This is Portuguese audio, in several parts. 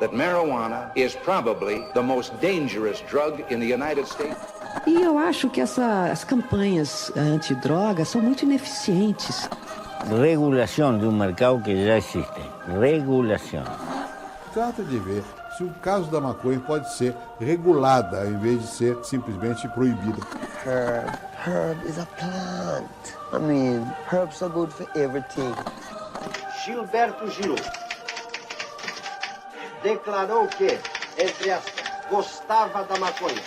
that marijuana is probably the most dangerous drug in the United States. E eu acho que as campanhas antidrogas são muito ineficientes. Regulação de um mercado que já existe. Regulação. Trata de ver se o caso da maconha pode ser regulada, em vez de ser simplesmente proibida. Herb is a plant. I mean, herbs are good for everything. Gilberto Gil declarou que, entre aspas, gostava da maconha.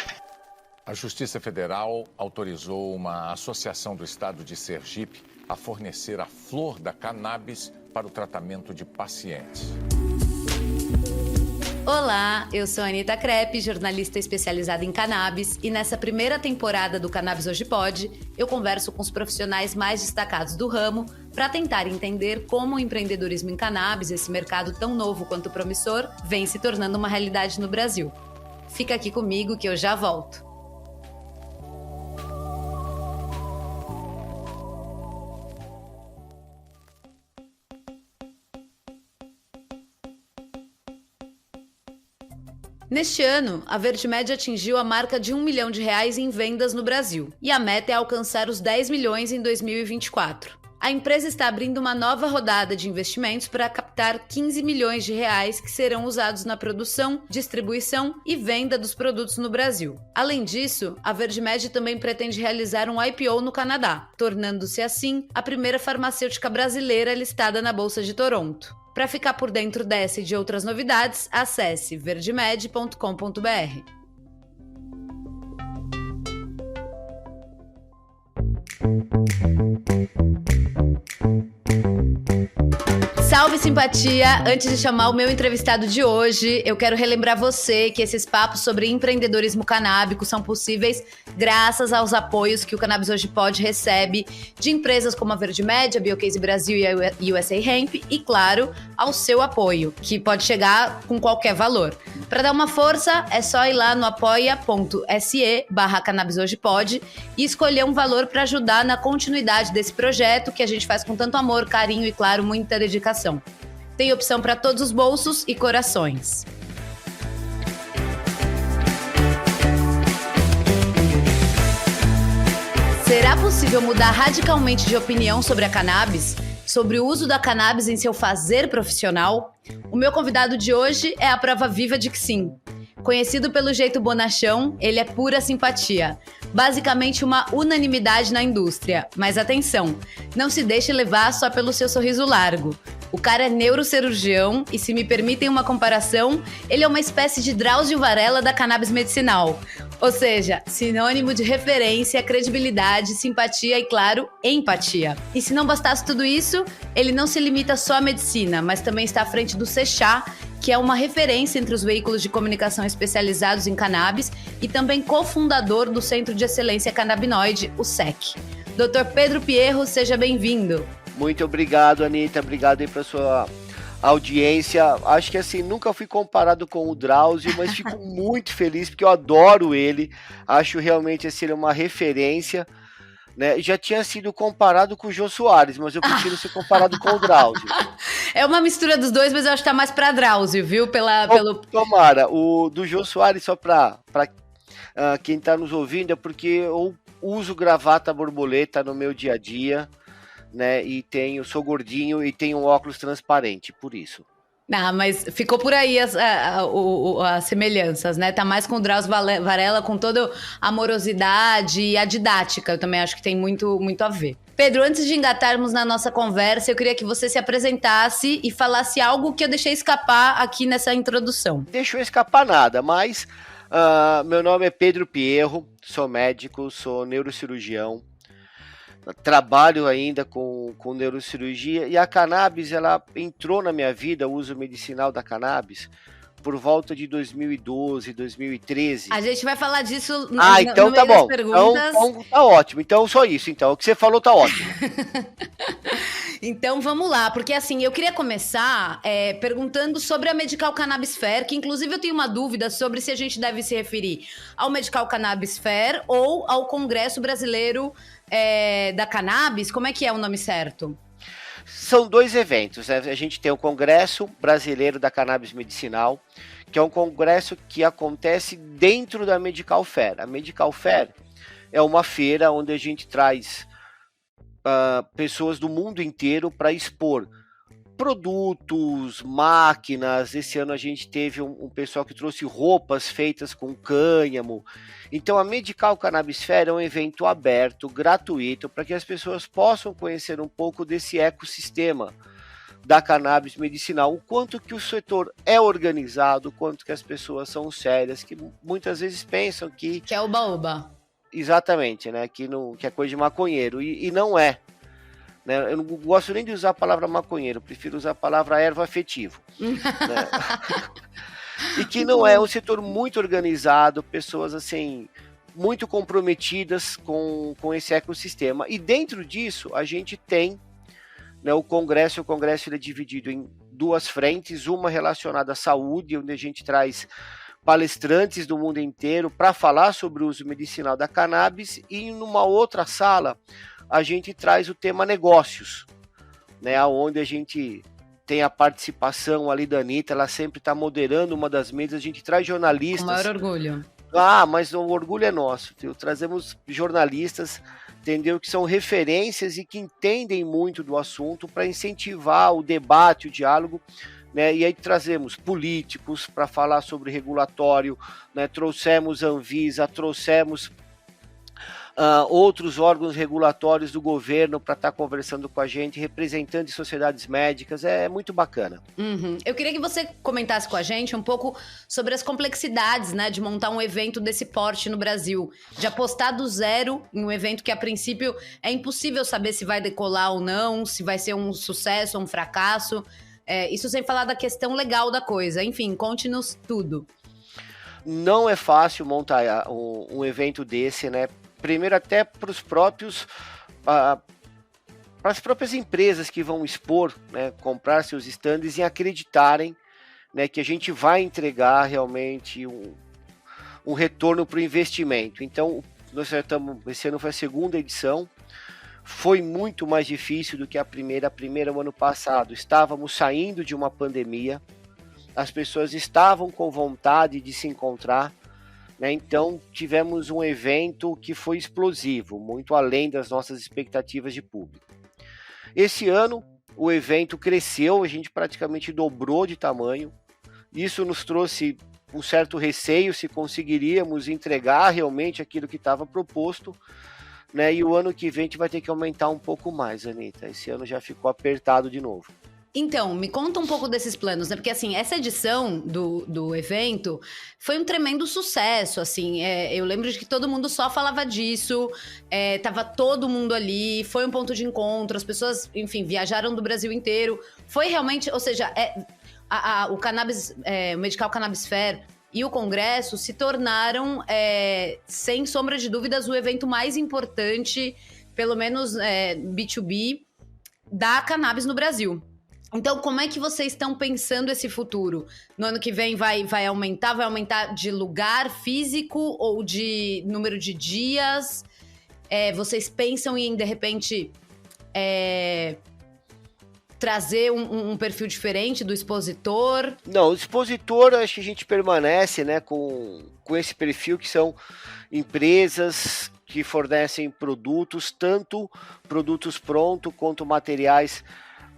A Justiça Federal autorizou uma associação do estado de Sergipe a fornecer a flor da cannabis para o tratamento de pacientes. Olá, eu sou a Anitta Crepe, jornalista especializada em cannabis, e nessa primeira temporada do Cannabis Hoje Pode, eu converso com os profissionais mais destacados do ramo para tentar entender como o empreendedorismo em cannabis, esse mercado tão novo quanto promissor, vem se tornando uma realidade no Brasil. Fica aqui comigo que eu já volto. Neste ano, a VerdeMed atingiu a marca de R$1 milhão em vendas no Brasil, e a meta é alcançar os 10 milhões em 2024. A empresa está abrindo uma nova rodada de investimentos para captar R$15 milhões que serão usados na produção, distribuição e venda dos produtos no Brasil. Além disso, a VerdeMed também pretende realizar um IPO no Canadá, tornando-se assim a primeira farmacêutica brasileira listada na Bolsa de Toronto. Para ficar por dentro dessa e de outras novidades, acesse verdemed.com.br. Salve simpatia! Antes de chamar o meu entrevistado de hoje, eu quero relembrar você que esses papos sobre empreendedorismo canábico são possíveis graças aos apoios que o Cannabis Hoje Pode recebe de empresas como a VerdeMed, a Biocase Brasil e a USA Hemp e, claro, ao seu apoio, que pode chegar com qualquer valor. Para dar uma força, é só ir lá no apoia.se/Cannabis Hoje Pode e escolher um valor para ajudar na continuidade desse projeto que a gente faz com tanto amor, carinho e, claro, muita dedicação. Tem opção para todos os bolsos e corações. Será possível mudar radicalmente de opinião sobre a cannabis? Sobre o uso da cannabis em seu fazer profissional? O meu convidado de hoje é a prova viva de que sim. Conhecido pelo jeito bonachão, ele é pura simpatia. Basicamente uma unanimidade na indústria. Mas atenção, não se deixe levar só pelo seu sorriso largo. O cara é neurocirurgião e, se me permitem uma comparação, ele é uma espécie de Drauzio Varela da cannabis medicinal. Ou seja, sinônimo de referência, credibilidade, simpatia e, claro, empatia. E se não bastasse tudo isso, ele não se limita só à medicina, mas também está à frente do Sechá, que é uma referência entre os veículos de comunicação especializados em cannabis e também cofundador do Centro de Excelência Cannabinoide, o SEC. Dr. Pedro Pierro, seja bem-vindo. Muito obrigado, Anitta. Obrigado aí pela sua audiência. Acho que assim, nunca fui comparado com o Drauzio, mas fico muito feliz porque eu adoro ele. Acho realmente assim, ele é uma referência, né? Já tinha sido comparado com o Jô Soares, mas eu prefiro ser comparado com o Drauzio. É uma mistura dos dois, mas eu acho que tá mais pra Drauzio, viu? Tomara. O do Jô Soares, só pra quem tá nos ouvindo, é porque eu uso gravata borboleta no meu dia a dia, né? E sou gordinho e tenho um óculos transparente, por isso. Ah, mas ficou por aí as semelhanças, né? Tá mais com o Drauzio Varela, com toda a amorosidade e a didática. Eu também acho que tem muito, muito a ver. Pedro, antes de engatarmos na nossa conversa, eu queria que você se apresentasse e falasse algo que eu deixei escapar aqui nessa introdução. Deixou escapar nada, mas meu nome é Pedro Pierro, sou médico, sou neurocirurgião. Trabalho ainda com neurocirurgia e a cannabis, ela entrou na minha vida, o uso medicinal da cannabis, por volta de 2012, 2013. A gente vai falar disso então no tá meio bom. das perguntas. Então tá ótimo. Então só isso. Então o que você falou tá ótimo. Então vamos lá, porque assim, eu queria começar perguntando sobre a Medical Cannabis Fair, que inclusive eu tenho uma dúvida sobre se a gente deve se referir ao Medical Cannabis Fair ou ao Congresso Brasileiro da Cannabis. Como é que é o nome certo? São 2 eventos, né? A gente tem o Congresso Brasileiro da Cannabis Medicinal, que é um congresso que acontece dentro da Medical Fair. A Medical Fair é uma feira onde a gente traz pessoas do mundo inteiro para expor produtos, máquinas. Esse ano a gente teve um pessoal que trouxe roupas feitas com cânhamo. Então a Medical Cannabis Fair é um evento aberto, gratuito, para que as pessoas possam conhecer um pouco desse ecossistema da cannabis medicinal, o quanto que o setor é organizado, o quanto que as pessoas são sérias, que muitas vezes pensam que é oba-oba. Exatamente, né? Que é coisa de maconheiro, e não é. Né? Eu não gosto nem de usar a palavra maconheiro, prefiro usar a palavra erva afetivo. Né? E que não é um setor muito organizado, pessoas assim muito comprometidas com esse ecossistema. E dentro disso a gente tem, né, o Congresso. O Congresso ele é dividido em 2 frentes, uma relacionada à saúde, onde a gente traz palestrantes do mundo inteiro para falar sobre o uso medicinal da cannabis, e numa outra sala a gente traz o tema negócios, né, onde a gente tem a participação ali da Anitta, ela sempre está moderando uma das mesas, a gente traz jornalistas. Com maior orgulho. Mas o orgulho é nosso, viu? Trazemos jornalistas, entendeu, que são referências e que entendem muito do assunto para incentivar o debate, o diálogo, né? E aí trazemos políticos para falar sobre regulatório, né? Trouxemos a Anvisa, trouxemos outros órgãos regulatórios do governo para estar conversando com a gente, representantes de sociedades médicas. É muito bacana. Uhum. Eu queria que você comentasse com a gente um pouco sobre as complexidades, né, de montar um evento desse porte no Brasil, de apostar do zero em um evento que a princípio é impossível saber se vai decolar ou não, se vai ser um sucesso ou um fracasso. Isso sem falar da questão legal da coisa. Enfim, conte-nos tudo. Não é fácil montar um evento desse, né? Primeiro até para os próprios, para as próprias empresas que vão expor, né, comprar seus estandes e acreditarem, né, que a gente vai entregar realmente um retorno para o investimento. Então, esse ano foi a 2ª edição, foi muito mais difícil do que a primeira. A primeira, o ano passado, estávamos saindo de uma pandemia, as pessoas estavam com vontade de se encontrar, né? Então tivemos um evento que foi explosivo, muito além das nossas expectativas de público. Esse ano o evento cresceu, a gente praticamente dobrou de tamanho. Isso nos trouxe um certo receio se conseguiríamos entregar realmente aquilo que estava proposto, né? E o ano que vem a gente vai ter que aumentar um pouco mais, Anitta. Esse ano já ficou apertado de novo. Então, me conta um pouco desses planos, né? Porque, assim, essa edição do evento foi um tremendo sucesso, assim. Eu lembro de que todo mundo só falava disso, tava todo mundo ali, foi um ponto de encontro, as pessoas, enfim, viajaram do Brasil inteiro. Foi realmente, ou seja, o Cannabis, o Medical Cannabis Fair e o Congresso se tornaram, sem sombra de dúvidas, o evento mais importante, pelo menos B2B, da cannabis no Brasil. Então, como é que vocês estão pensando esse futuro? No ano que vem vai aumentar de lugar físico ou de número de dias? Vocês pensam em, de repente, trazer um perfil diferente do expositor? Não, o expositor, acho que a gente permanece, né, com esse perfil, que são empresas que fornecem produtos, tanto produtos prontos quanto materiais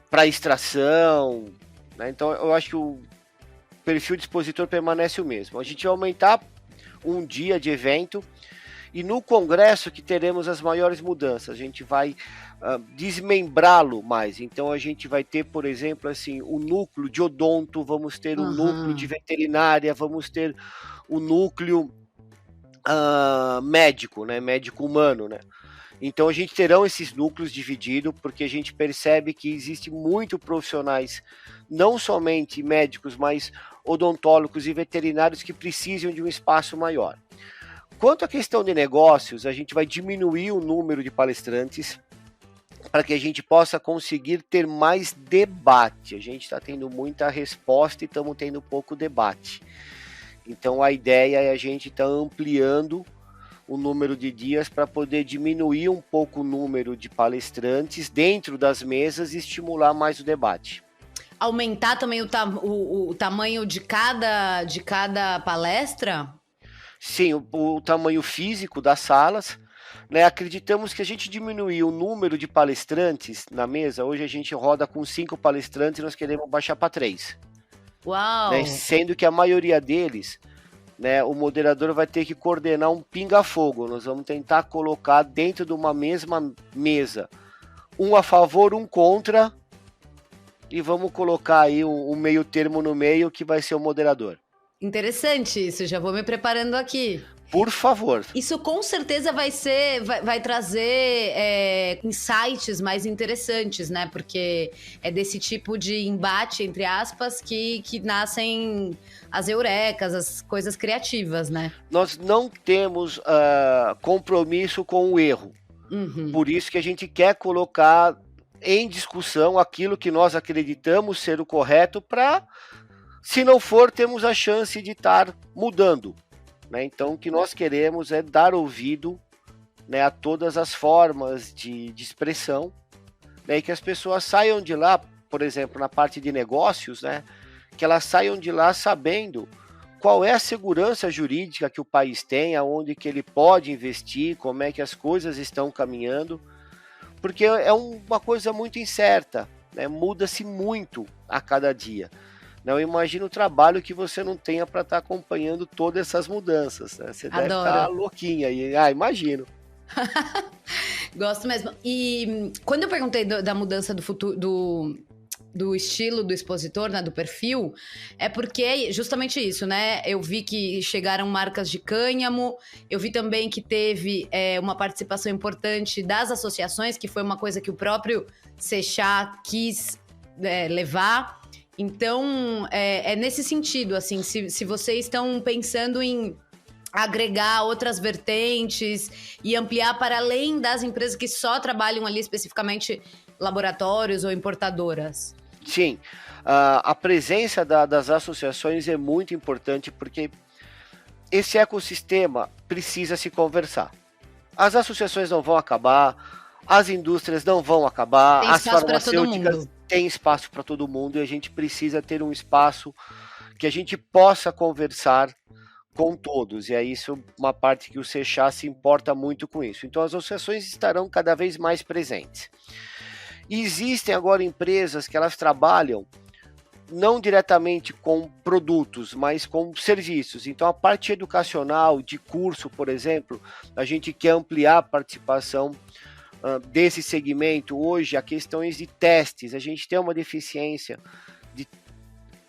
para extração, né? Então eu acho que o perfil de expositor permanece o mesmo. A gente vai aumentar um dia de evento, e no congresso que teremos as maiores mudanças. A gente vai desmembrá-lo mais. Então a gente vai ter, por exemplo, assim, o núcleo de odonto, vamos ter o núcleo de veterinária, vamos ter o núcleo médico, né? Médico humano, né? Então a gente terão esses núcleos divididos, porque a gente percebe que existe muito profissionais, não somente médicos, mas odontólogos e veterinários, que precisam de um espaço maior. Quanto à questão de negócios, a gente vai diminuir o número de palestrantes para que a gente possa conseguir ter mais debate. A gente está tendo muita resposta e estamos tendo pouco debate. Então a ideia é a gente estar ampliando o número de dias para poder diminuir um pouco o número de palestrantes dentro das mesas e estimular mais o debate. Aumentar também o tamanho de cada palestra? Sim, o tamanho físico das salas, né? Acreditamos que a gente diminuir o número de palestrantes na mesa, hoje a gente roda com 5 palestrantes e nós queremos baixar para 3. Uau! Né? Sendo que a maioria deles, né, o moderador vai ter que coordenar um pinga-fogo. Nós vamos tentar colocar dentro de uma mesma mesa um a favor, um contra, e vamos colocar aí um meio termo no meio que vai ser o moderador. Interessante isso, já vou me preparando aqui. Por favor. Isso com certeza vai trazer insights mais interessantes, né? Porque é desse tipo de embate, entre aspas, que nascem as eurecas, as coisas criativas, né? Nós não temos compromisso com o erro. Uhum. Por isso que a gente quer colocar em discussão aquilo que nós acreditamos ser o correto para, se não for, temos a chance de estar mudando. Né? Então, o que nós queremos é dar ouvido, né, a todas as formas de expressão, né, e que as pessoas saiam de lá, por exemplo, na parte de negócios, né, que elas saiam de lá sabendo qual é a segurança jurídica que o país tem, aonde que ele pode investir, como é que as coisas estão caminhando, porque é uma coisa muito incerta, né, muda-se muito a cada dia. Não imagino o trabalho que você não tenha para estar acompanhando todas essas mudanças. Né? Você deve estar louquinha aí. Imagino. Gosto mesmo. E quando eu perguntei da mudança do futuro, do estilo do expositor, né, do perfil, é porque é justamente isso, né? Eu vi que chegaram marcas de cânhamo, eu vi também que teve uma participação importante das associações, que foi uma coisa que o próprio Seixá quis levar. Então, é nesse sentido, assim, se vocês estão pensando em agregar outras vertentes e ampliar para além das empresas que só trabalham ali especificamente laboratórios ou importadoras. Sim, a presença das associações é muito importante porque esse ecossistema precisa se conversar. As associações não vão acabar, as indústrias não vão acabar, as farmacêuticas têm espaço para todo mundo e a gente precisa ter um espaço que a gente possa conversar com todos, e é isso uma parte que o Seixá se importa muito com isso. Então as associações estarão cada vez mais presentes. E existem agora empresas que elas trabalham não diretamente com produtos, mas com serviços. Então a parte educacional, de curso, por exemplo, a gente quer ampliar a participação desse segmento. Hoje, a questões de testes, a gente tem uma deficiência de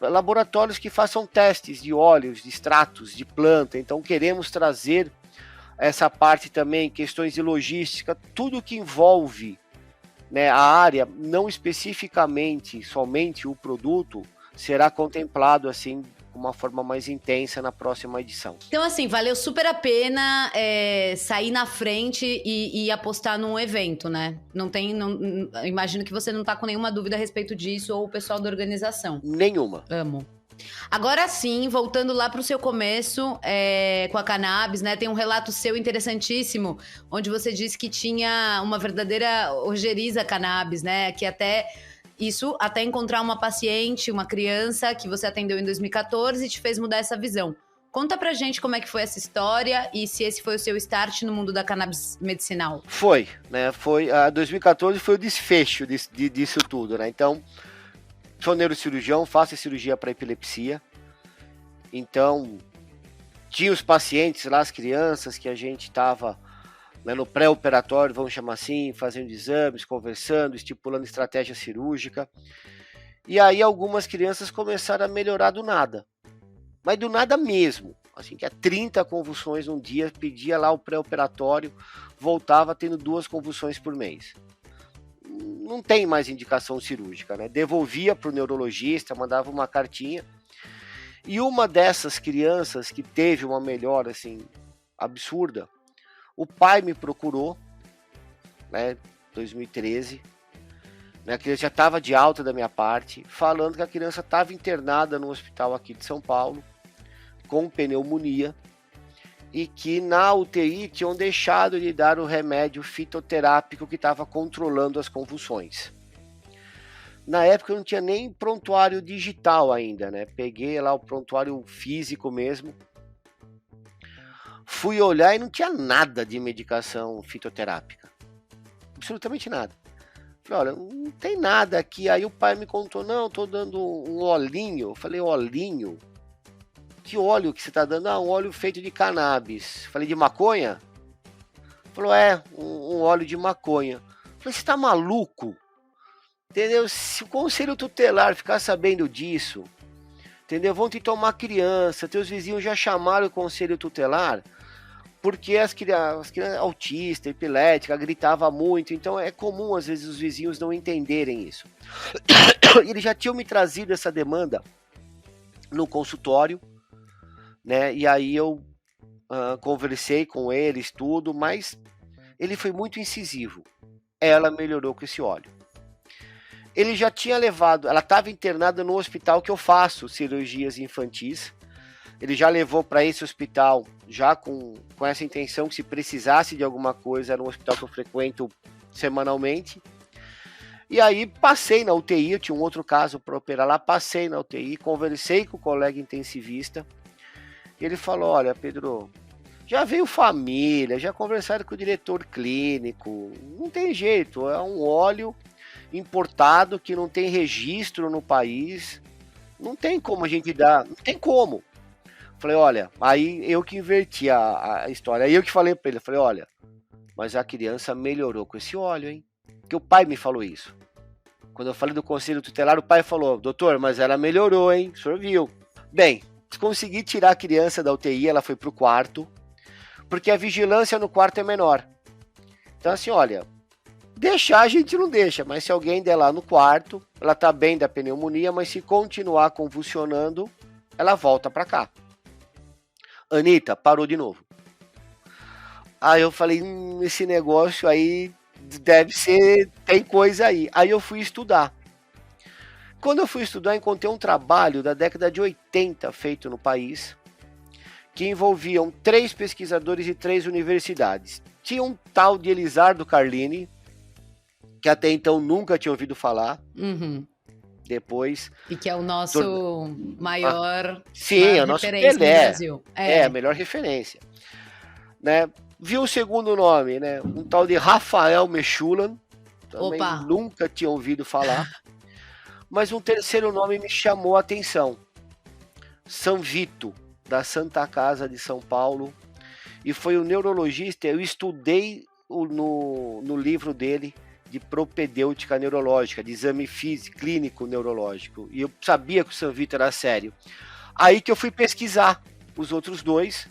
laboratórios que façam testes de óleos, de extratos, de planta. Então queremos trazer essa parte também, questões de logística, tudo que envolve, né, a área, não especificamente somente o produto, será contemplado assim de uma forma mais intensa na próxima edição. Então, assim, valeu super a pena sair na frente e apostar num evento, né? Imagino que você não tá com nenhuma dúvida a respeito disso, ou o pessoal da organização. Nenhuma. Amo. Agora sim, voltando lá para o seu começo com a cannabis, né? Tem um relato seu interessantíssimo, onde você disse que tinha uma verdadeira ojeriza cannabis, né? Que até encontrar uma paciente, uma criança que você atendeu em 2014 e te fez mudar essa visão. Conta pra gente como é que foi essa história e se esse foi o seu start no mundo da cannabis medicinal. Foi, né? 2014 foi o desfecho disso tudo, né? Então, sou neurocirurgião, faço cirurgia para epilepsia. Então, tinha os pacientes lá, as crianças, que a gente estava, né, no pré-operatório, vamos chamar assim, fazendo exames, conversando, estipulando estratégia cirúrgica. E aí algumas crianças começaram a melhorar do nada. Mas do nada mesmo. Assim, que 30 convulsões num dia, pedia lá o pré-operatório, voltava tendo 2 convulsões por mês. Não tem mais indicação cirúrgica, né? Devolvia para o neurologista, mandava uma cartinha. E uma dessas crianças que teve uma melhora assim absurda, o pai me procurou, né, 2013, né, a criança já estava de alta da minha parte, falando que a criança estava internada no hospital aqui de São Paulo, com pneumonia, e que na UTI tinham deixado de dar o remédio fitoterápico que estava controlando as convulsões. Na época eu não tinha nem prontuário digital ainda, né? Peguei lá o prontuário físico mesmo. Fui olhar e não tinha nada de medicação fitoterápica. Absolutamente nada. Falei, olha, não tem nada aqui. Aí o pai me contou, não, tô dando um olhinho. Eu falei, olhinho? Que óleo que você tá dando? Ah, um óleo feito de cannabis. Falei, de maconha? Falou, um óleo de maconha. Falei, você tá maluco? Entendeu? Se o conselho tutelar ficar sabendo disso, entendeu? Vão te tomar criança, teus vizinhos já chamaram o conselho tutelar, porque as crianças autistas, epilética, gritava muito, então é comum às vezes os vizinhos não entenderem isso. Eles já tinham me trazido essa demanda no consultório, né? E aí eu conversei com eles, tudo, mas ele foi muito incisivo. Ela melhorou com esse óleo. Ele já tinha levado, ela estava internada no hospital que eu faço cirurgias infantis. Ele já levou para esse hospital, já com essa intenção que se precisasse de alguma coisa, era um hospital que eu frequento semanalmente. E aí passei na UTI, eu tinha um outro caso para operar lá, passei na UTI, conversei com o colega intensivista. E ele falou, olha, Pedro, já veio família, já conversaram com o diretor clínico, não tem jeito, é um óleo importado que não tem registro no país, não tem como a gente dar, não tem como. Falei, olha, aí eu que inverti a história, aí eu que falei para ele, falei, olha, mas a criança melhorou com esse óleo, hein? Porque o pai me falou isso. Quando eu falei do conselho tutelar, o pai falou, doutor, mas ela melhorou, hein? O senhor viu. Bem, consegui tirar a criança da UTI, ela foi pro quarto, porque a vigilância no quarto é menor. Então assim, olha, deixar a gente não deixa, mas se alguém der lá no quarto, ela tá bem da pneumonia, mas se continuar convulsionando, ela volta para cá. Anitta, parou de novo. Aí eu falei, esse negócio aí deve ser, tem coisa aí. Aí eu fui estudar. Quando eu fui estudar, encontrei um trabalho da década de 80 feito no país, que envolviam 3 pesquisadores e 3 universidades. Tinha um tal de Elisardo Carlini, que até então nunca tinha ouvido falar. Uhum. Depois... E que é o nosso maior, sim, maior é o nosso referência Pelé. no Brasil. É a melhor referência. Né? Viu o segundo nome, né? Um tal de Rafael Mechulan. Também Opa. nunca tinha ouvido falar. Mas um terceiro nome me chamou a atenção. São Vito, da Santa Casa de São Paulo. E foi um neurologista, eu estudei no livro dele, de propedêutica neurológica, de exame físico, clínico neurológico. E eu sabia que o São Vito era sério. Aí que eu fui pesquisar os outros 2,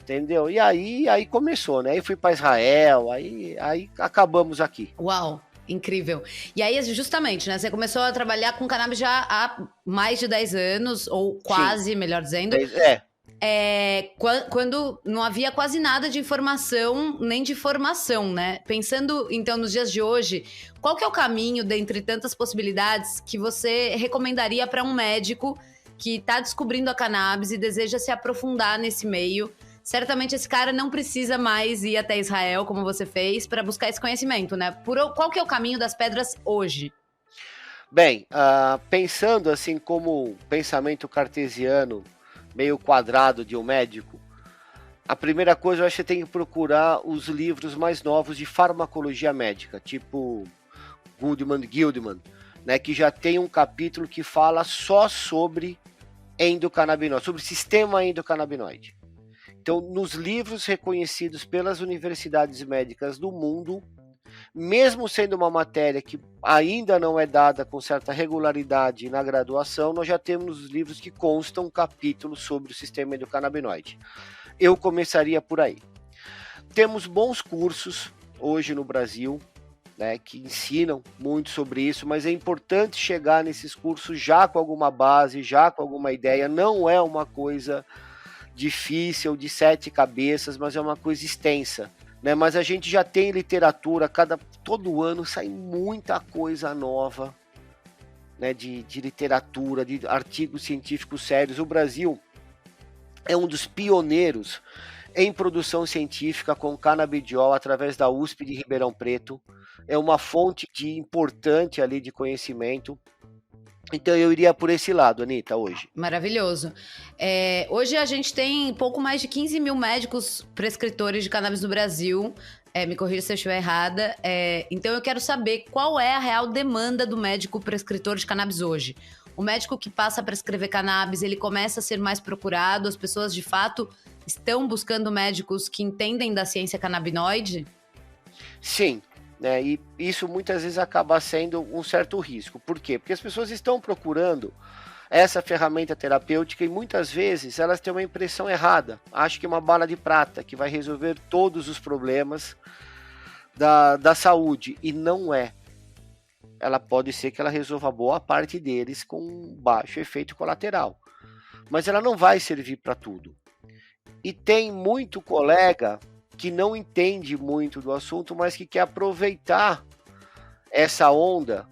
entendeu? E aí começou, né? Aí fui para Israel, aí acabamos aqui. Uau, incrível. E aí, justamente, né? Você começou a trabalhar com cannabis já há mais de 10 anos, ou quase, melhor dizendo. Quando não havia quase nada de informação, nem de formação, né? Pensando, então, nos dias de hoje, qual que é o caminho, dentre tantas possibilidades, que você recomendaria para um médico que está descobrindo a cannabis e deseja se aprofundar nesse meio? Certamente esse cara não precisa mais ir até Israel, como você fez, para buscar esse conhecimento, né? Qual que é o caminho das pedras hoje? Bem, pensando assim como pensamento cartesiano, meio quadrado de um médico, a primeira coisa eu acho que você tem que procurar os livros mais novos de farmacologia médica, tipo Gildman, né, que já tem um capítulo que fala só sobre endocannabinoide, sobre o sistema endocannabinoide. Então, nos livros reconhecidos pelas universidades médicas do mundo, mesmo sendo uma matéria que ainda não é dada com certa regularidade na graduação, nós já temos os livros que constam um capítulo sobre o sistema endocannabinoide. Eu começaria por aí. Temos bons cursos hoje no Brasil, né, que ensinam muito sobre isso, mas é importante chegar nesses cursos já com alguma base, já com alguma ideia. Não é uma coisa difícil, de 7 cabeças, mas é uma coisa extensa. Né, mas a gente já tem literatura, todo ano sai muita coisa nova, né, de literatura, de artigos científicos sérios. O Brasil é um dos pioneiros em produção científica com canabidiol através da USP de Ribeirão Preto. É uma fonte importante ali de conhecimento. Então eu iria por esse lado, Anitta, hoje. Maravilhoso. Hoje a gente tem pouco mais de 15 mil médicos prescritores de cannabis no Brasil. Me corrija se eu estiver errada. Então eu quero saber qual é a real demanda do médico prescritor de cannabis hoje. O médico que passa a prescrever cannabis, ele começa a ser mais procurado? As pessoas, de fato, estão buscando médicos que entendem da ciência canabinoide? Sim. Né, e isso muitas vezes acaba sendo um certo risco. Por quê? Porque as pessoas estão procurando essa ferramenta terapêutica e muitas vezes elas têm uma impressão errada. Acham que é uma bala de prata que vai resolver todos os problemas da saúde. E não é. Ela pode ser que ela resolva boa parte deles com baixo efeito colateral. Mas ela não vai servir para tudo. E tem muito colega que não entende muito do assunto, mas que quer aproveitar essa onda,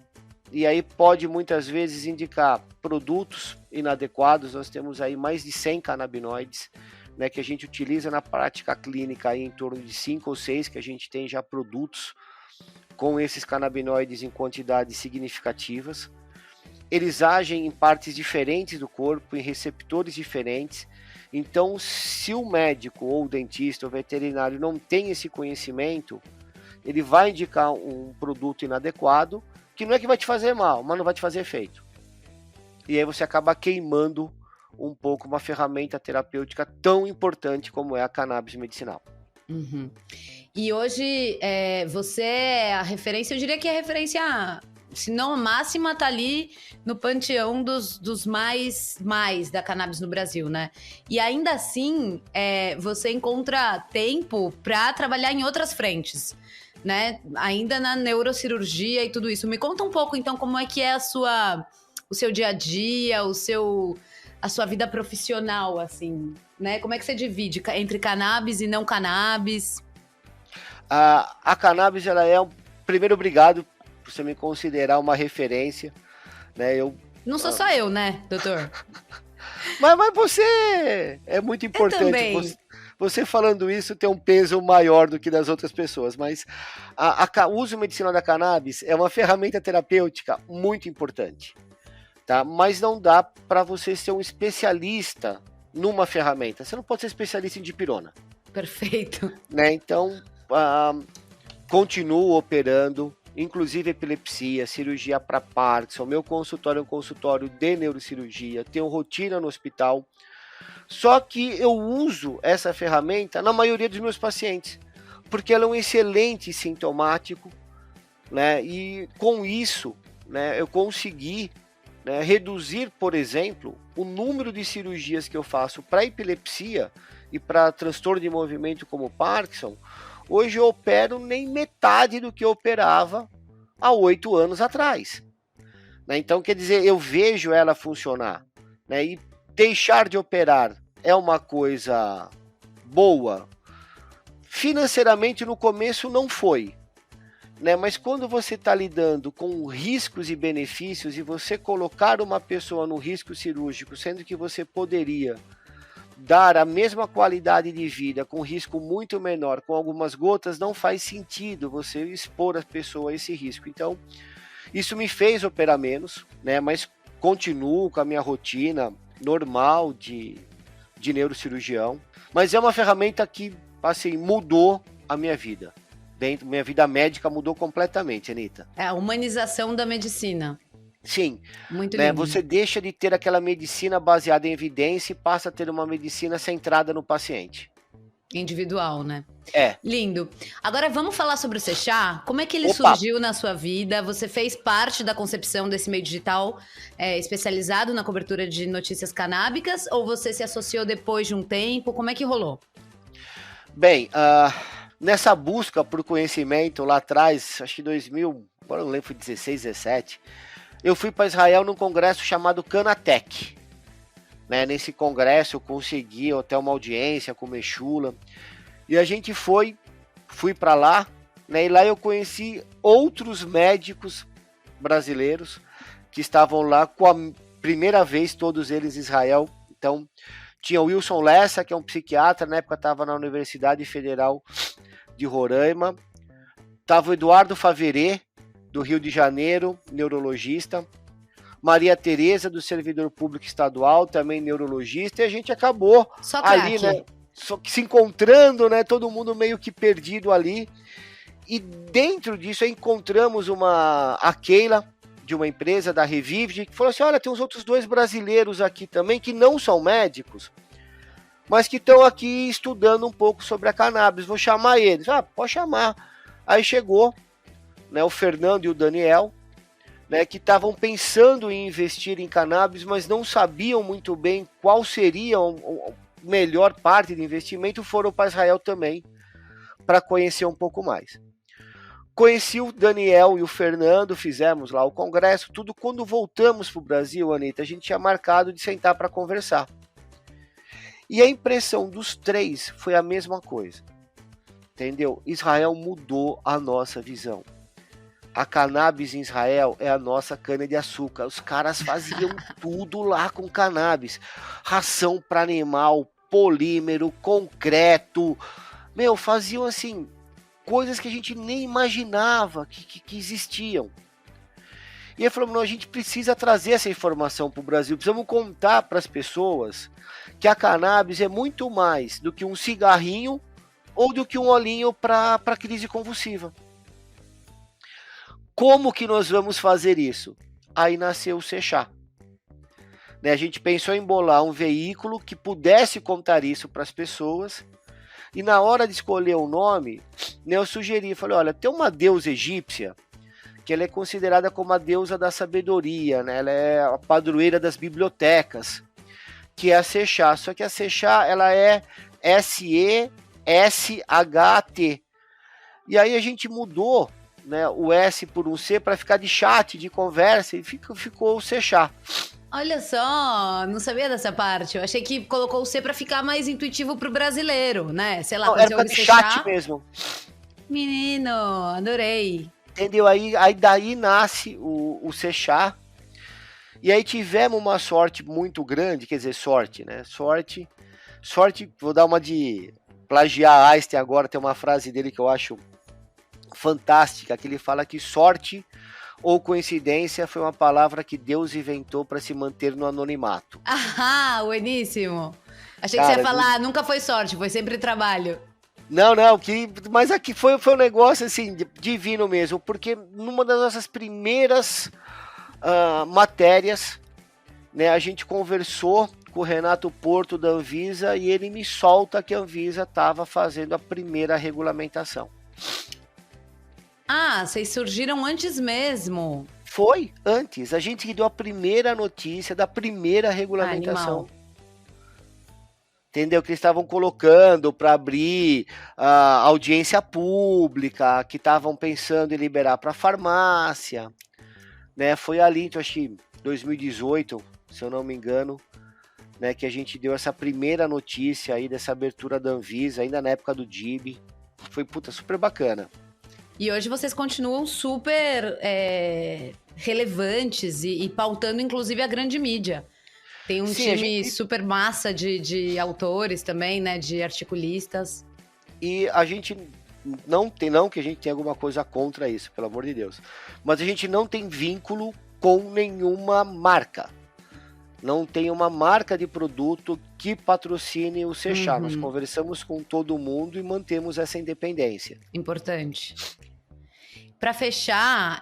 e aí pode muitas vezes indicar produtos inadequados. Nós temos aí mais de 100 canabinoides, né, que a gente utiliza na prática clínica, aí em torno de 5 ou 6 que a gente tem já produtos com esses canabinoides em quantidades significativas. Eles agem em partes diferentes do corpo, em receptores diferentes. Então, se o médico ou o dentista ou veterinário não tem esse conhecimento, ele vai indicar um produto inadequado, que não é que vai te fazer mal, mas não vai te fazer efeito. E aí você acaba queimando um pouco uma ferramenta terapêutica tão importante como é a cannabis medicinal. Uhum. E hoje, você é a referência, eu diria que é a referência, se não a máxima, tá ali no panteão dos mais da cannabis no Brasil, né? E ainda assim, você encontra tempo para trabalhar em outras frentes, né? Ainda na neurocirurgia e tudo isso. Me conta um pouco, então, como é que é o seu dia a dia, a sua vida profissional, assim, né? Como é que você divide entre cannabis e não cannabis? A cannabis, ela é primeiro, obrigado por você me considerar uma referência, né? Não sou só eu, né, doutor? mas você é muito importante. Você falando isso tem um peso maior do que das outras pessoas, mas o uso medicinal da cannabis é uma ferramenta terapêutica muito importante, tá? Mas não dá para você ser um especialista numa ferramenta. Você não pode ser especialista em dipirona. Perfeito. Né? Então, continuo operando, inclusive epilepsia, cirurgia para Parkinson. Meu consultório é um consultório de neurocirurgia, tenho rotina no hospital. Só que eu uso essa ferramenta na maioria dos meus pacientes, porque ela é um excelente sintomático, né? E com isso, né, eu consegui, né, reduzir, por exemplo, o número de cirurgias que eu faço para epilepsia e para transtorno de movimento como Parkinson. Hoje eu opero nem metade do que eu operava há 8 anos atrás. Né? Então, quer dizer, eu vejo ela funcionar. Né? E deixar de operar é uma coisa boa. Financeiramente, no começo, não foi. Né? Mas quando você está lidando com riscos e benefícios e você colocar uma pessoa no risco cirúrgico, sendo que você poderia dar a mesma qualidade de vida com risco muito menor, com algumas gotas, não faz sentido você expor a pessoa a esse risco. Então, isso me fez operar menos, né? Mas continuo com a minha rotina normal de neurocirurgião. Mas é uma ferramenta que, assim, mudou a minha vida. Minha vida médica mudou completamente, Anitta. É a humanização da medicina. Sim, muito né? lindo. Você deixa de ter aquela medicina baseada em evidência e passa a ter uma medicina centrada no paciente. Individual, né? É. Lindo. Agora vamos falar sobre o Sechá. Como é que ele surgiu na sua vida? Você fez parte da concepção desse meio digital especializado na cobertura de notícias canábicas ou você se associou depois de um tempo? Como é que rolou? Bem, nessa busca por conhecimento lá atrás, acho que 2000, agora não lembro, foi 16, 17, eu fui para Israel num congresso chamado Canatech. Né? Nesse congresso eu consegui até uma audiência com o Mechula. E a gente fui para lá, né? E lá eu conheci outros médicos brasileiros que estavam lá com a primeira vez, todos eles em Israel. Então, tinha o Wilson Lessa, que é um psiquiatra, na época estava na Universidade Federal de Roraima. Tava o Eduardo Faverê, do Rio de Janeiro, neurologista. Maria Tereza, do Servidor Público Estadual, também neurologista. E a gente acabou Só ali, craque. né? Só que se encontrando, né? Todo mundo meio que perdido ali. E dentro disso encontramos a Keila, de uma empresa da Revive, que falou assim, olha, tem uns outros 2 brasileiros aqui também, que não são médicos, mas que estão aqui estudando um pouco sobre a cannabis, vou chamar eles. Ah, pode chamar. Aí chegou, né, o Fernando e o Daniel, né, que estavam pensando em investir em cannabis, mas não sabiam muito bem qual seria a melhor parte de investimento, foram para Israel também, para conhecer um pouco mais. Conheci o Daniel e o Fernando, fizemos lá o congresso, tudo. Quando voltamos para o Brasil, Anitta, a gente tinha marcado de sentar para conversar. E a impressão dos 3 foi a mesma coisa, entendeu? Israel mudou a nossa visão. A cannabis em Israel é a nossa cana de açúcar. Os caras faziam tudo lá com cannabis. Ração para animal, polímero, concreto. Meu, faziam assim... coisas que a gente nem imaginava que existiam. E ele falou, não, a gente precisa trazer essa informação para o Brasil, precisamos contar para as pessoas que a cannabis é muito mais do que um cigarrinho ou do que um olhinho para crise convulsiva. Como que nós vamos fazer isso? Aí nasceu o Sechá. Né, a gente pensou em bolar um veículo que pudesse contar isso para as pessoas. E na hora de escolher o nome, né, eu sugeri, falei, olha, tem uma deusa egípcia, que ela é considerada como a deusa da sabedoria, né? Ela é a padroeira das bibliotecas, que é a Sechá. Só que a Sechá, ela é S-E-S-H-T. E aí a gente mudou, né, o S por um C para ficar de chat, de conversa, e ficou o Sechá. Olha só, não sabia dessa parte. Eu achei que colocou o C pra ficar mais intuitivo pro brasileiro, né? Sei lá, Não, era de chat mesmo. Menino, adorei. Entendeu? Aí daí nasce o Sechá. E aí tivemos uma sorte muito grande, quer dizer, sorte, né? Sorte, vou dar uma de plagiar Einstein agora, tem uma frase dele que eu acho fantástica, que ele fala que sorte ou coincidência foi uma palavra que Deus inventou para se manter no anonimato. Ah, bueníssimo. Achei Cara, que você ia falar, nunca foi sorte, foi sempre trabalho. Não, mas aqui foi um negócio assim, divino mesmo, porque numa das nossas primeiras matérias, né, a gente conversou com o Renato Porto da Anvisa e ele me solta que a Anvisa estava fazendo a primeira regulamentação. Ah, vocês surgiram antes mesmo. Foi antes. A gente que deu a primeira notícia da primeira regulamentação. Animal. Entendeu? Que eles estavam colocando para abrir a audiência pública, que estavam pensando em liberar para farmácia. Né? Foi ali, então, acho que 2018, se eu não me engano, né, que a gente deu essa primeira notícia aí dessa abertura da Anvisa, ainda na época do DIB. Foi, super bacana. E hoje vocês continuam super relevantes e pautando, inclusive, a grande mídia. Tem um time super massa de autores também, né? De articulistas. E a gente não que a gente tenha alguma coisa contra isso, pelo amor de Deus. Mas a gente não tem vínculo com nenhuma marca. Não tem uma marca de produto que patrocine o Sechá. Nós conversamos com todo mundo e mantemos essa independência. Importante. Para fechar,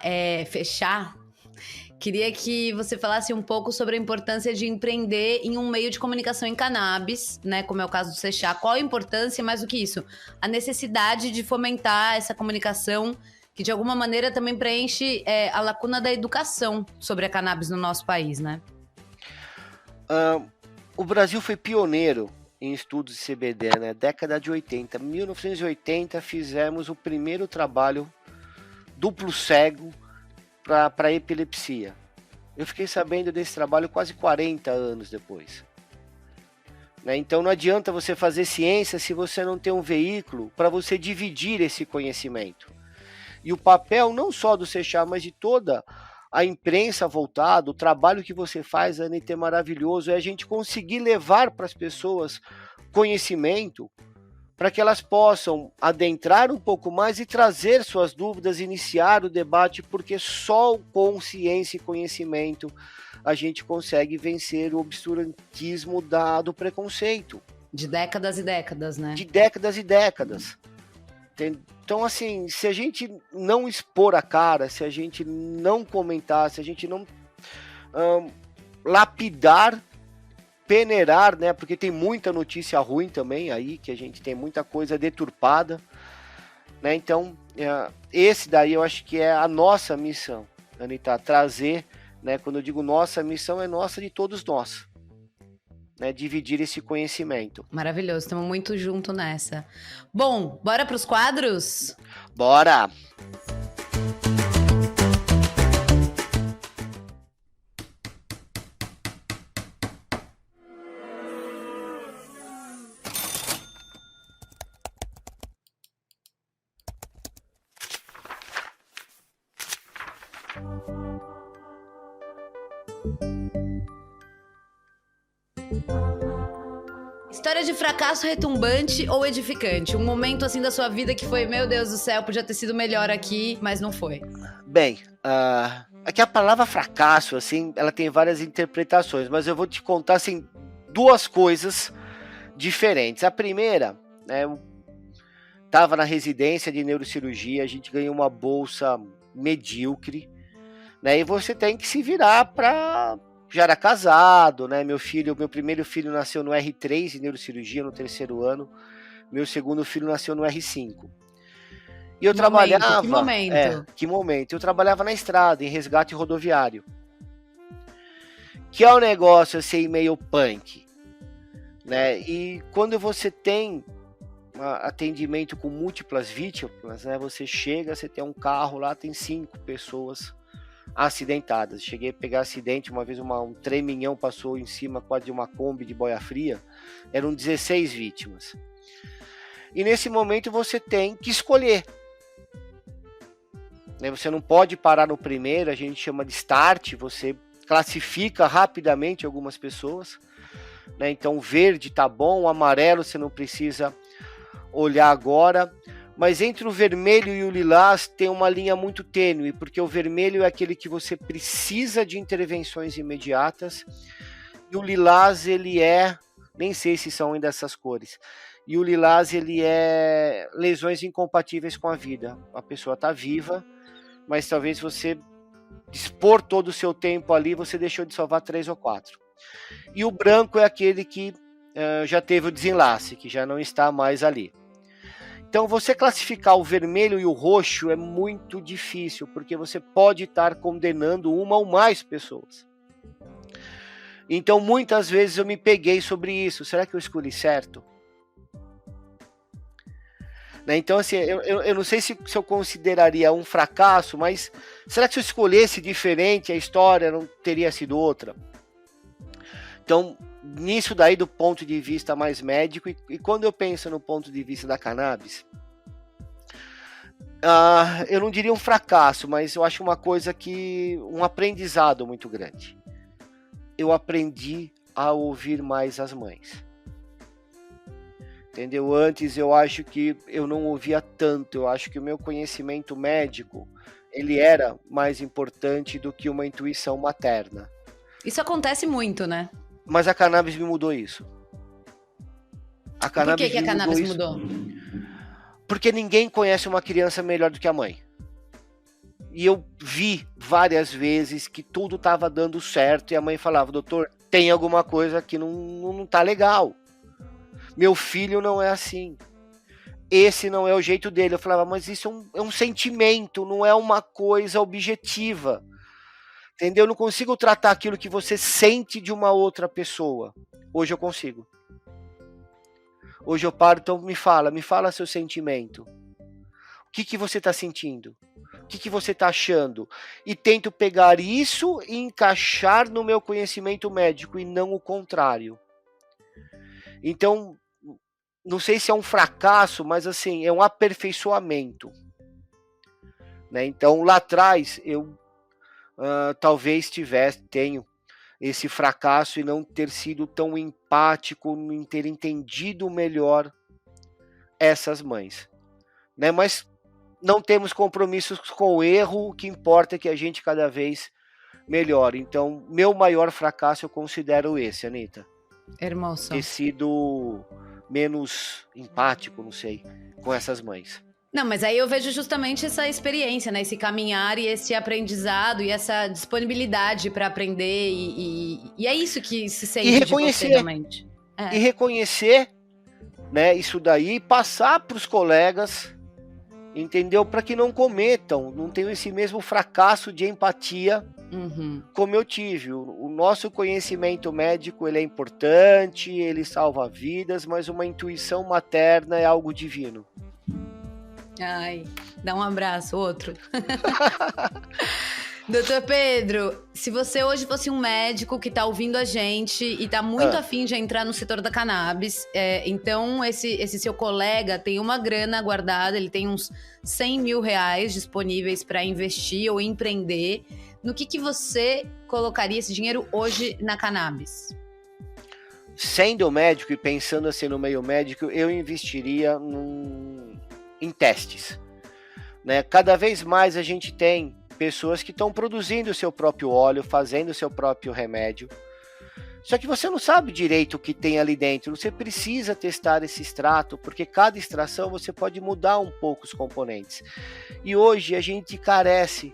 queria que você falasse um pouco sobre a importância de empreender em um meio de comunicação em cannabis, né? Como é o caso do Sechá. Qual a importância, mais do que isso? A necessidade de fomentar essa comunicação que, de alguma maneira, também preenche a lacuna da educação sobre a cannabis no nosso país, né? O Brasil foi pioneiro em estudos de CBD, né? Década de 80. 1980 fizemos o primeiro trabalho duplo cego para epilepsia. Eu fiquei sabendo desse trabalho quase 40 anos depois. Né? Então não adianta você fazer ciência se você não tem um veículo para você dividir esse conhecimento. E o papel não só do Sechá, mas de toda a imprensa voltada, o trabalho que você faz, Anitta, é maravilhoso, é a gente conseguir levar para as pessoas conhecimento para que elas possam adentrar um pouco mais e trazer suas dúvidas, iniciar o debate, porque só com ciência e conhecimento a gente consegue vencer o obscurantismo do preconceito. De décadas e décadas, né? De décadas e décadas. Então, assim, se a gente não expor a cara, se a gente não comentar, se a gente não lapidar, peneirar, né? Porque tem muita notícia ruim também aí, que a gente tem muita coisa deturpada, né? Então, esse daí eu acho que é a nossa missão, Anitta, trazer, né? Quando eu digo nossa missão, é nossa de todos nós, né? Dividir esse conhecimento. Maravilhoso, estamos muito junto nessa. Bom, bora para os quadros? Bora! História de fracasso retumbante ou edificante? Um momento assim da sua vida que foi, meu Deus do céu, podia ter sido melhor aqui, mas não foi. Bem, aqui a palavra fracasso, assim, ela tem várias interpretações, mas eu vou te contar, assim, duas coisas diferentes. A primeira, né, eu estava na residência de neurocirurgia, a gente ganhou uma bolsa medíocre, né, e você tem que se virar para... Já era casado, né? Meu primeiro filho nasceu no R3 em neurocirurgia no 3º ano. Meu segundo filho nasceu no R5. E eu trabalhava... Que momento? Que momento. Eu trabalhava na estrada, em resgate rodoviário. Que é um negócio assim, meio punk, né? E quando você tem atendimento com múltiplas vítimas, né? Você chega, você tem um carro lá, tem 5 pessoas acidentadas. Cheguei a pegar acidente uma vez, um treminhão passou em cima quase de uma Kombi de boia fria. Eram 16 vítimas. E nesse momento você tem que escolher. Você não pode parar no primeiro, a gente chama de start, você classifica rapidamente algumas pessoas, né? Então verde tá bom, o amarelo você não precisa olhar agora. Mas entre o vermelho e o lilás tem uma linha muito tênue, porque o vermelho é aquele que você precisa de intervenções imediatas, e o lilás, ele é, nem sei se são ainda essas cores, e o lilás, ele é lesões incompatíveis com a vida. A pessoa está viva, mas talvez você dispor todo o seu tempo ali, você deixou de salvar 3 ou 4. E o branco é aquele que já teve o desenlace, que já não está mais ali. Então, você classificar o vermelho e o roxo é muito difícil, porque você pode estar condenando uma ou mais pessoas. Então, muitas vezes eu me peguei sobre isso. Será que eu escolhi certo? Né? Então, assim, eu não sei se eu consideraria um fracasso, mas será que se eu escolhesse diferente, a história não teria sido outra? Então, nisso daí do ponto de vista mais médico, e quando eu penso no ponto de vista da cannabis, eu não diria um fracasso, mas eu acho uma coisa um aprendizado muito grande. Eu aprendi a ouvir mais as mães. Entendeu? Antes eu acho que eu não ouvia tanto, eu acho que o meu conhecimento médico, ele era mais importante do que uma intuição materna. Isso acontece muito, né? Mas a cannabis me mudou isso. Por que a cannabis mudou? Porque ninguém conhece uma criança melhor do que a mãe. E eu vi várias vezes que tudo estava dando certo e a mãe falava, doutor, tem alguma coisa que não tá legal. Meu filho não é assim. Esse não é o jeito dele. Eu falava, mas isso é um sentimento, não é uma coisa objetiva. Entendeu? Eu não consigo tratar aquilo que você sente de uma outra pessoa. Hoje eu consigo. Hoje eu paro, então me fala seu sentimento. O que você está sentindo? O que você está achando? E tento pegar isso e encaixar no meu conhecimento médico e não o contrário. Então, não sei se é um fracasso, mas assim, é um aperfeiçoamento. Né? Então, lá atrás, eu talvez tenho esse fracasso e não ter sido tão empático em ter entendido melhor essas mães, né? Mas não temos compromissos com o erro, o que importa é que a gente cada vez melhore. Então, meu maior fracasso eu considero esse, Anitta. Hermoso. Ter sido menos empático, não sei, com essas mães. Não, mas aí eu vejo justamente essa experiência, né? Esse caminhar e esse aprendizado e essa disponibilidade para aprender e é isso que se sente E reconhecer, de você realmente. E reconhecer, né, isso daí, passar para os colegas, entendeu? Para que não cometam, não tenham esse mesmo fracasso de empatia como eu tive. O nosso conhecimento médico, ele é importante, ele salva vidas, mas uma intuição materna é algo divino. Ai, dá um abraço, outro. Doutor Pedro, se você hoje fosse um médico que tá ouvindo a gente e tá muito afim de entrar no setor da cannabis, então esse seu colega tem uma grana guardada, ele tem uns 100 mil reais disponíveis para investir ou empreender. No que você colocaria esse dinheiro hoje na cannabis? Sendo médico e pensando assim no meio médico, eu investiria em testes, né? Cada vez mais a gente tem pessoas que estão produzindo o seu próprio óleo, fazendo o seu próprio remédio. Só que você não sabe direito o que tem ali dentro. Você precisa testar esse extrato, porque cada extração você pode mudar um pouco os componentes. E hoje a gente carece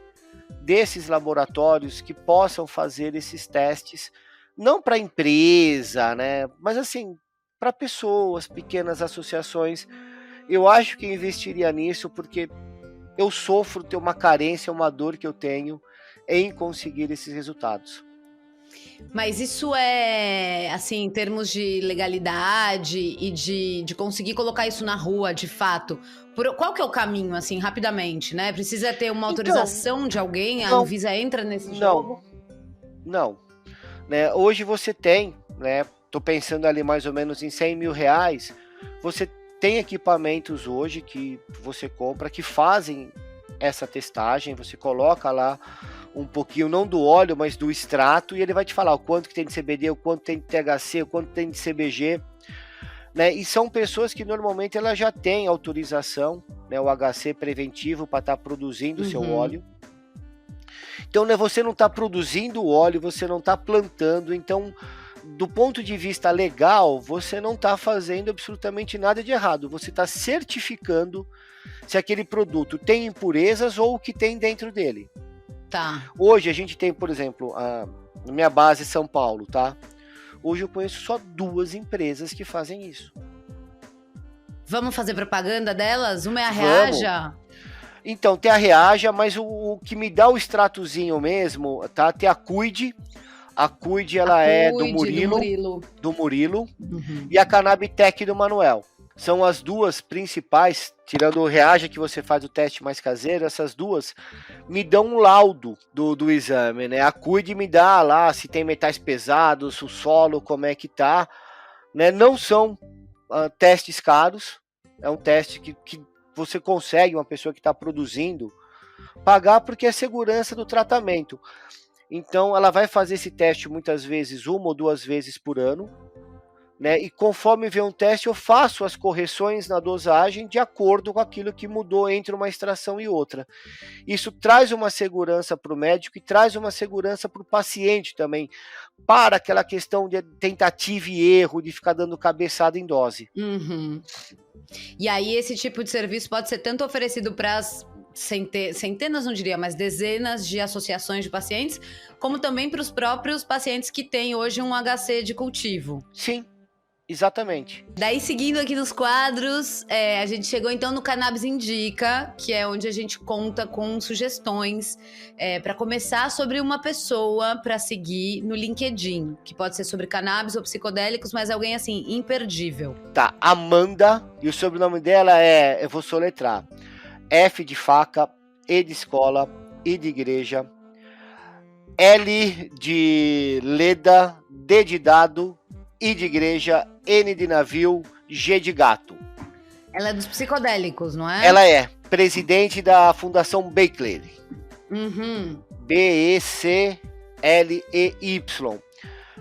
desses laboratórios que possam fazer esses testes, não para empresa, né? Mas assim, para pessoas, pequenas associações. Eu acho que investiria nisso porque eu sofro, tenho uma carência, uma dor que eu tenho em conseguir esses resultados. Mas isso é, assim, em termos de legalidade e de conseguir colocar isso na rua, de fato. Qual que é o caminho, assim, rapidamente, né? Precisa ter uma autorização de alguém? A Anvisa entra nesse jogo? Não. Né? Hoje você tem, né? Tô pensando ali mais ou menos em 100 mil reais. Você tem equipamentos hoje que você compra que fazem essa testagem, você coloca lá um pouquinho, não do óleo, mas do extrato, e ele vai te falar o quanto que tem de CBD, o quanto tem de THC, o quanto tem de CBG, né? E são pessoas que normalmente elas já têm autorização, né, o HC preventivo para estar produzindo o seu óleo. Então, né, você não está produzindo o óleo, você não está plantando, então do ponto de vista legal, você não está fazendo absolutamente nada de errado. Você está certificando se aquele produto tem impurezas ou o que tem dentro dele. Tá. Hoje a gente tem, por exemplo, na minha base São Paulo, tá? Hoje eu conheço só 2 empresas que fazem isso. Vamos fazer propaganda delas? Uma é a Reaja? Então, tem a Reaja, mas o que me dá o extratozinho mesmo, tá? Tem a Cuide. A Cuide, ela é do Murilo. E a Cannabitec do Manuel. São as 2 principais, tirando o Reaja que você faz o teste mais caseiro, essas 2 me dão um laudo do exame, né? A Cuide me dá lá se tem metais pesados, o solo, como é que tá, né? Não são testes caros, é um teste que você consegue, uma pessoa que está produzindo, pagar porque é segurança do tratamento. Então, ela vai fazer esse teste muitas vezes, 1 ou 2 vezes por ano, né? E conforme vem um teste, eu faço as correções na dosagem de acordo com aquilo que mudou entre uma extração e outra. Isso traz uma segurança para o médico e traz uma segurança para o paciente também, para aquela questão de tentativa e erro, de ficar dando cabeçada em dose. E aí, esse tipo de serviço pode ser tanto oferecido para as centenas, não diria, mas dezenas de associações de pacientes, como também para os próprios pacientes que têm hoje um HC de cultivo. Sim, exatamente. Daí, seguindo aqui nos quadros, a gente chegou então no Cannabis Indica, que é onde a gente conta com sugestões para começar sobre uma pessoa para seguir no LinkedIn, que pode ser sobre cannabis ou psicodélicos, mas alguém assim, imperdível. Tá, Amanda, e o sobrenome dela eu vou soletrar. F de faca, E de escola, I de igreja, L de Leda, D de dado, I de igreja, N de navio, G de gato. Ela é dos psicodélicos, não é? Ela é presidente da Fundação Bakeley. BECLEY,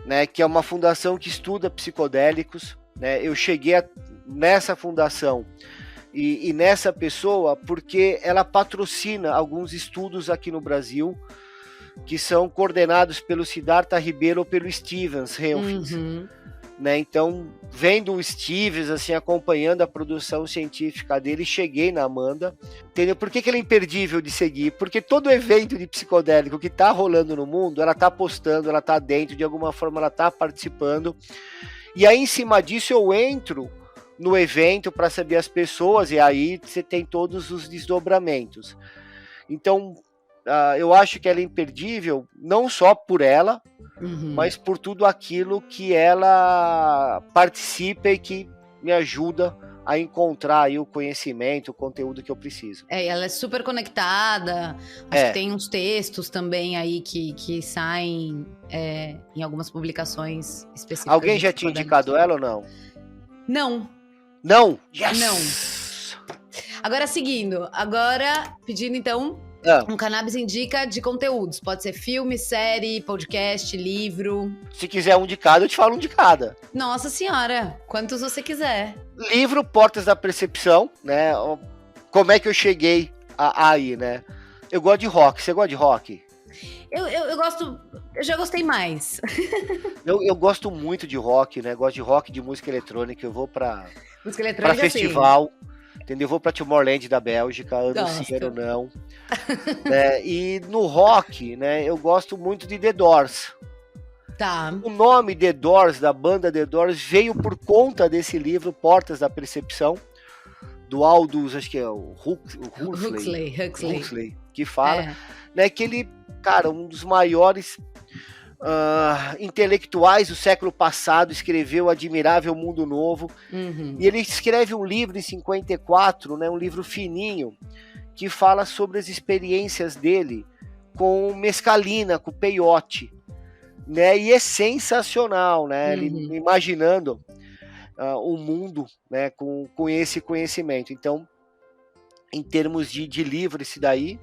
né, que é uma fundação que estuda psicodélicos, né? Eu cheguei nessa fundação e nessa pessoa porque ela patrocina alguns estudos aqui no Brasil que são coordenados pelo Siddhartha Ribeiro ou pelo Stevens Helfings. Né? Então, vendo o Stevens, assim, acompanhando a produção científica dele, cheguei na Amanda. Entendeu? Por que ela é imperdível de seguir? Porque todo evento de psicodélico que tá rolando no mundo, ela tá postando, ela tá dentro, de alguma forma ela tá participando. E aí, em cima disso, eu entro no evento para saber as pessoas, e aí você tem todos os desdobramentos. Então, eu acho que ela é imperdível, não só por ela, mas por tudo aquilo que ela participa e que me ajuda a encontrar aí o conhecimento, o conteúdo que eu preciso. Ela é super conectada, acho que tem uns textos também aí que saem em algumas publicações específicas. Alguém já tinha indicado ela ou não? Não. Não? Yes! Não. Agora, pedindo então... Um Cannabis Indica de conteúdos. Pode ser filme, série, podcast, livro. Se quiser um de cada, eu te falo um de cada. Nossa senhora, quantos você quiser. Livro Portas da Percepção, né? Como é que eu cheguei aí, né? Eu gosto de rock. Você gosta de rock? Eu gosto... Eu já gostei mais. eu gosto muito de rock, né? Gosto de rock, de música eletrônica. Eu vou pra festival. Sim. Entendeu? Eu vou pra Tomorrowland da Bélgica, ano sim, ano não. Né? E no rock, né, eu gosto muito de The Doors. Tá. O nome The Doors, da banda The Doors, veio por conta desse livro, Portas da Percepção, do Aldous, acho que é o Huxley, que fala, né, que ele, cara, um dos maiores intelectuais do século passado, escreveu Admirável Mundo Novo, e ele escreve um livro em 54, né, um livro fininho, que fala sobre as experiências dele com mescalina, com peyote, né, e é sensacional, né, ele imaginando o mundo, né, com esse conhecimento. Então, em termos de livro, esse daí,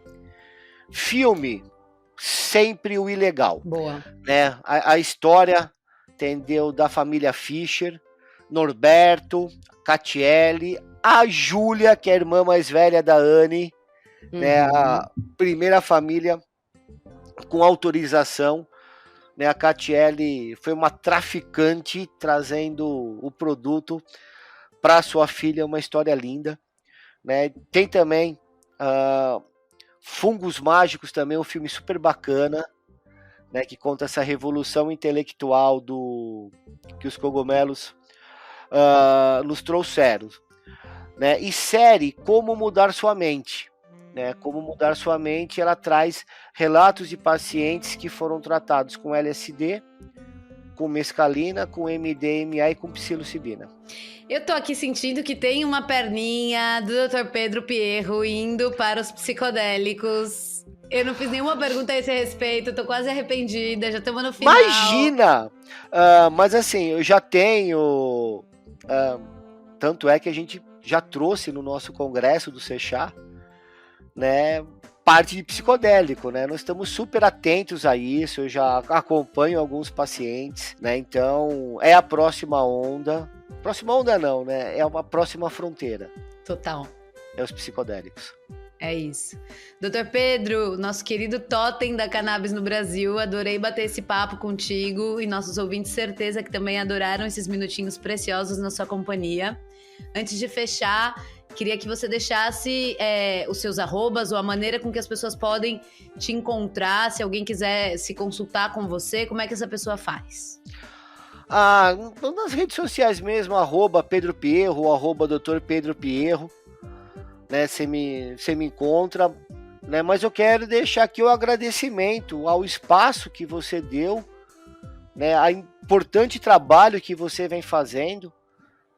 filme, sempre o Ilegal. Boa. Né? A história, entendeu, da família Fischer, Norberto, Catiele, a Júlia, que é a irmã mais velha da Anne, né? A primeira família com autorização, né? A Catiele foi uma traficante trazendo o produto para sua filha, uma história linda, né? Tem também Fungos Mágicos, também um filme super bacana, né, que conta essa revolução intelectual que os cogumelos nos trouxeram, né? E série Como Mudar Sua Mente, né? Como Mudar Sua Mente, ela traz relatos de pacientes que foram tratados com LSD, com mescalina, com MDMA e com psilocibina. Eu tô aqui sentindo que tem uma perninha do Dr. Pedro Pierro indo para os psicodélicos. Eu não fiz nenhuma pergunta a esse respeito, tô quase arrependida, já estamos no final. Imagina! Mas assim, eu já tenho... tanto é que a gente já trouxe no nosso congresso do Sechá, né, parte de psicodélico, né? Nós estamos super atentos a isso, eu já acompanho alguns pacientes, né? Então, é a próxima onda. Próxima onda não, né? É uma próxima fronteira. Total. É os psicodélicos. É isso. Dr. Pedro, nosso querido totem da cannabis no Brasil, adorei bater esse papo contigo e nossos ouvintes, certeza que também adoraram esses minutinhos preciosos na sua companhia. Antes de fechar, queria que você deixasse os seus arrobas ou a maneira com que as pessoas podem te encontrar. Se alguém quiser se consultar com você, como é que essa pessoa faz? Nas redes sociais mesmo, @Pedro Pierro, @Dr. Pedro Pierro, né? Você me encontra, né? Mas eu quero deixar aqui o agradecimento ao espaço que você deu, né? A importante trabalho que você vem fazendo,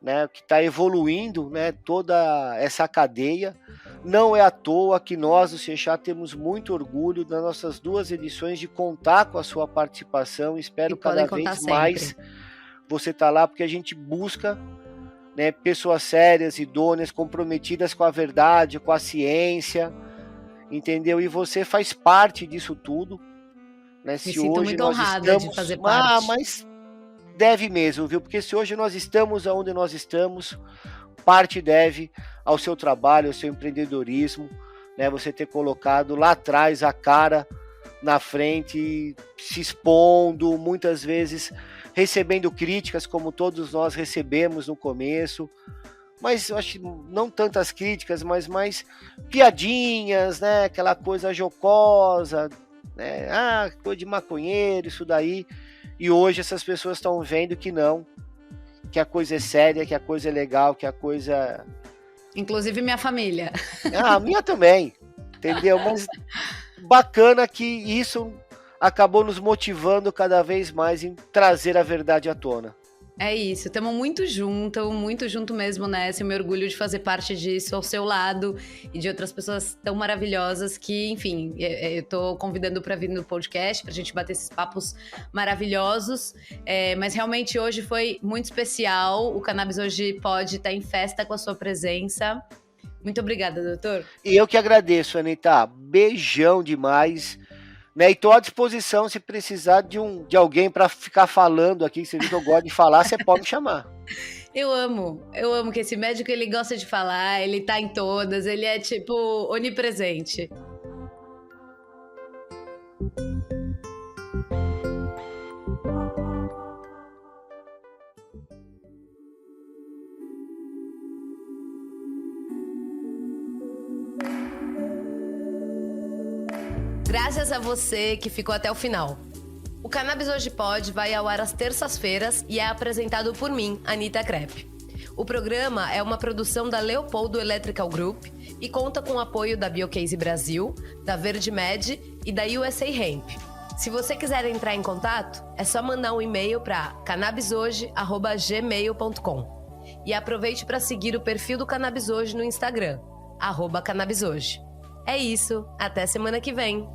né, que está evoluindo, né, toda essa cadeia. Não é à toa que nós do Sechá temos muito orgulho das nossas 2 edições de contar com a sua participação. Espero cada vez mais você estar lá, porque a gente busca, né, pessoas sérias, idôneas, comprometidas com a verdade, com a ciência, entendeu? E você faz parte disso tudo, né? Me sinto muito honrada de fazer parte. Mas deve mesmo, viu? Porque se hoje nós estamos onde nós estamos, parte deve ao seu trabalho, ao seu empreendedorismo, né? Você ter colocado lá atrás a cara na frente, se expondo, muitas vezes recebendo críticas, como todos nós recebemos no começo, mas eu acho não tantas críticas, mas mais piadinhas, né? Aquela coisa jocosa, né? Coisa de maconheiro, isso daí. E hoje essas pessoas estão vendo que não, que a coisa é séria, que a coisa é legal, que a coisa... Inclusive minha família. A minha também, entendeu? Mas bacana que isso acabou nos motivando cada vez mais em trazer a verdade à tona. É isso, estamos muito junto mesmo nessa. Eu me orgulho de fazer parte disso ao seu lado e de outras pessoas tão maravilhosas que, enfim, eu tô convidando para vir no podcast, pra gente bater esses papos maravilhosos. Mas realmente hoje foi muito especial. O Cannabis Hoje pode estar em festa com a sua presença. Muito obrigada, doutor. E eu que agradeço, Anitta. Beijão demais. Né, e estou à disposição se precisar de alguém para ficar falando aqui, você viu que eu gosto de falar, você pode me chamar. Eu amo que esse médico, ele gosta de falar, ele tá em todas, ele é tipo onipresente. Graças a você que ficou até o final. O Cannabis Hoje Pode vai ao ar às terças-feiras e é apresentado por mim, Anitta Crepe. O programa é uma produção da Leopoldo Electrical Group e conta com o apoio da Biocase Brasil, da Verde Med e da USA Hemp. Se você quiser entrar em contato, é só mandar um e-mail para cannabishoje@gmail.com. E aproveite para seguir o perfil do Cannabis Hoje no Instagram, @cannabishoje. É isso, até semana que vem.